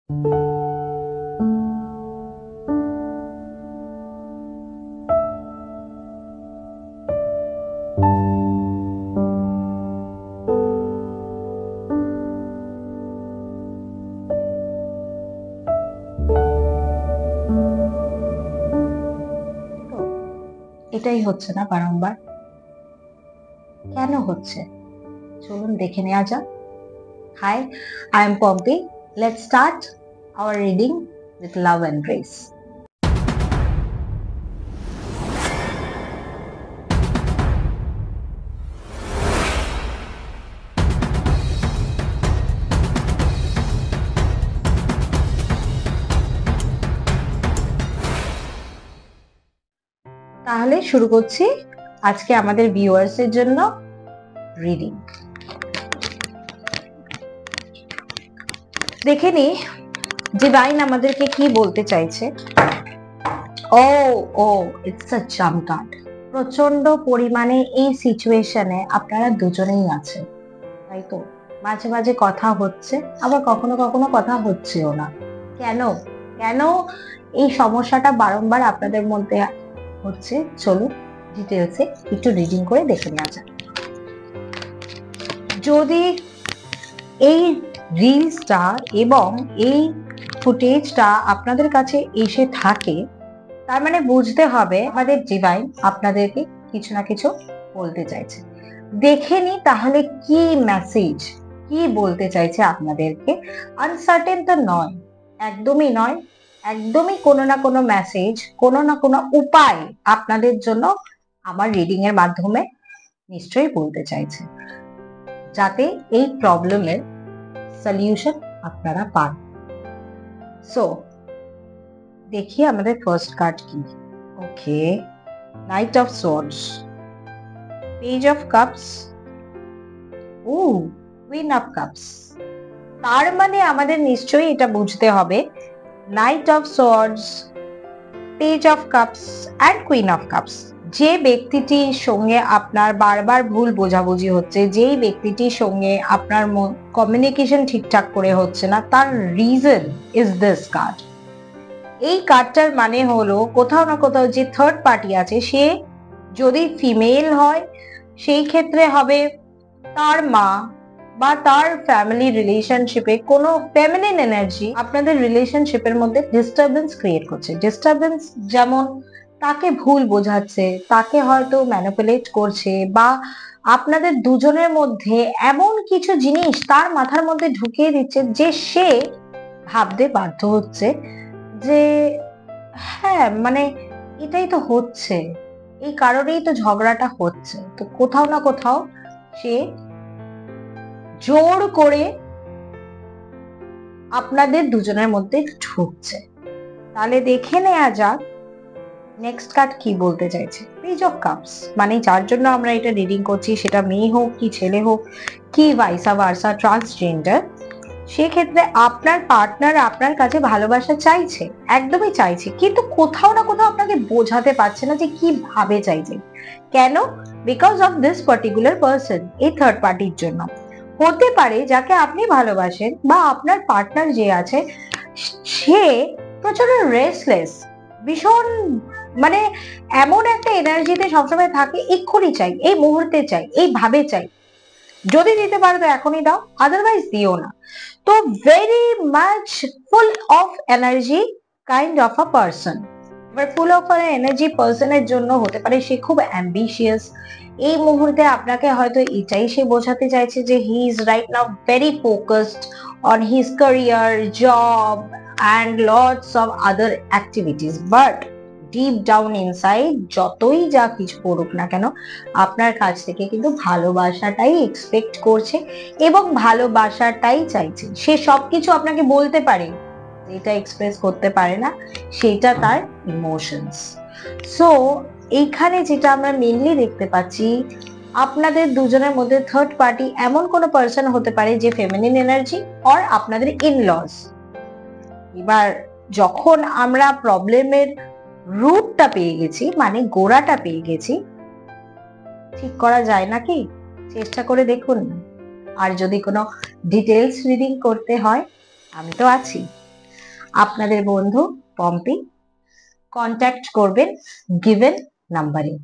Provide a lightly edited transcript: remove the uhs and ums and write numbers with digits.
এটাই হচ্ছে না বারংবার, কেন হচ্ছে চলুন দেখে নেওয়া যাক। Hi, I am Pompi. Let's start our reading with love and grace. তাহলে শুরু করছি আজকে আমাদের ভিউয়ার্স এর জন্য রিডিং। দেখে নি ডিভাইন আমাদেরকে কি বলতে চাইছে। ও ও ইটস আ জাম্প কার্ড। প্রচন্ড পরিমাণে এই সিচুয়েশনে আপনারা দুজনেই আছেন, তাই তো? মাঝে মাঝে কথা হচ্ছে, আবার কখনো কখনো কথা হচ্ছেও না। কেন কেন এই সমস্যাটা বারংবার আপনাদের মধ্যে হচ্ছে, চলুন ডিটেলসে একটু রিডিং করে দেখে নেওয়া যাক। যদি এই রিলসটা এবং এই ফুটেজটা আপনাদের কাছে এসে থাকে, তার মানে বুঝতে হবে আমাদের ডিভাইন আপনাদেরকে কিছু না কিছু বলতে চাইছে। দেখে নি তাহলে কি মেসেজ, কি বলতে চাইছে আপনাদেরকে। আনসার্টেন তো নয়, একদমই নয়, একদমই কোনো না কোনো মেসেজ, কোনো না কোনো উপায় আপনাদের জন্য আমার রিডিং এর মাধ্যমে নিশ্চয়ই বলতে চাইছে, যাতে এই প্রবলেমের সলিউশন আপনারা পান। সো দেখি আমাদের ফার্স্ট কার্ড কি। Okay, knight of swords, page of cups, ও কুইন অফ কাপস। তার মানে আমাদের নিশ্চয়ই এটা বুঝতে হবে knight of swords, page of cups and queen of cups, যে ব্যক্তিটির সঙ্গে আপনার বারবার ভুল বোঝাবুঝি হচ্ছে, যেই ব্যক্তিটির সঙ্গে আপনার কমিউনিকেশন ঠিকঠাক করে হচ্ছে না, তার রিজন ইজ দিস কার্ড। এই কার্ডটার মানে হলো কোথাও না কোথাও যে থার্ড পার্টি আছে, সে যদি ফিমেল হয় সেই ক্ষেত্রে হবে তার মা বা তার ফ্যামিলি রিলেশনশিপে কোনো ফেমিনিন এনার্জি আপনাদের রিলেশনশিপের মধ্যে ডিস্টারবেন্স ক্রিয়েট করছে। ডিস্টারবেন্স যেমন তাকে ভুল বোঝাচ্ছে, তাকে হয়তো ম্যানিপুলেট করছে, বা আপনাদের দুজনের মধ্যে এমন কিছু জিনিস তার মাথার মধ্যে ঢুকিয়ে দিচ্ছে যে সে ভাবতে বাধ্য হচ্ছে যে হ্যাঁ মানে এটাই তো হচ্ছে, এই কারণেই তো ঝগড়াটা হচ্ছে। তো কোথাও না কোথাও সে জোর করে আপনাদের দুজনের মধ্যে ঢুকছে। তাহলে দেখে নেওয়া যাক নেক্সট কার্ড কি বলতে চাইছে। পেজ অফ কাপস মানে যার জন্য আমরা এটা রিডিং করছি, সেটা মেয়ে হোক কি ছেলে হোক কি ভাইসা ভার্সা ট্রান্সজেন্ডার, সেক্ষেত্রে আপনার পার্টনার আপনার কাছে ভালোবাসা চাইছে, একদমই চাইছে, কিন্তু কোথাও না কোথাও আপনাকে বোঝাতে পারছে না যে কিভাবে চাইছে। কেন? Because of this particular person, এই থার্ড পার্টির জন্য। হতে পারে যাকে আপনি ভালোবাসেন বা আপনার পার্টনার যে আছে, সে প্রচন্ড রেস্টলেস, ভীষণ মানে এমন একটা এনার্জিতে সবসময় থাকে, এক্ষুনি চাই, এই মুহূর্তে চাই, এইভাবে চাই। যদি দিতে পারো তো এখনই দাও, আদারওয়াইজ দিও না। তো very much full of energy kind of a person. এবার ফুল অফ এনার্জি পার্সনের জন্য হতে পারে সে খুব অ্যাম্বিশিয়াস। এই মুহূর্তে আপনাকে হয়তো এটাই সে বোঝাতে চাইছে যে he is right now very focused on his career, job and lots of other activities, but deep down inside যতই যা কিছু করুক না কেন, আপনার কাছ থেকে কিন্তু ভালোবাসাটাই এক্সপেক্ট করছে এবং ভালোবাসাটাই চাইছে। সে সবকিছু আপনাকে বলতে পারে, যেটা এক্সপ্রেস করতে পারে না সেটা তার ইমোশনস। সো এইখানে যেটা আমরা মেনলি দেখতে পাচ্ছি, আপনাদের দুজনের মধ্যে থার্ড পার্টি এমন কোনো পার্সন হতে পারে যে ফেমিনিন এনার্জি অর আপনাদের ইনলস। এবার যখন আমরা প্রবলেমের রুটটা পেয়ে গেছি, মানে গোড়াটা পেয়ে গেছি, ঠিক করা যায় নাকি? চেষ্টা করে দেখুন না। আর যদি কোনো ডিটেলস রিডিং করতে হয়, আমি তো আছি। আপনাদের বন্ধু পম্পি। কন্ট্যাক্ট করবেন গিভেন নাম্বারে।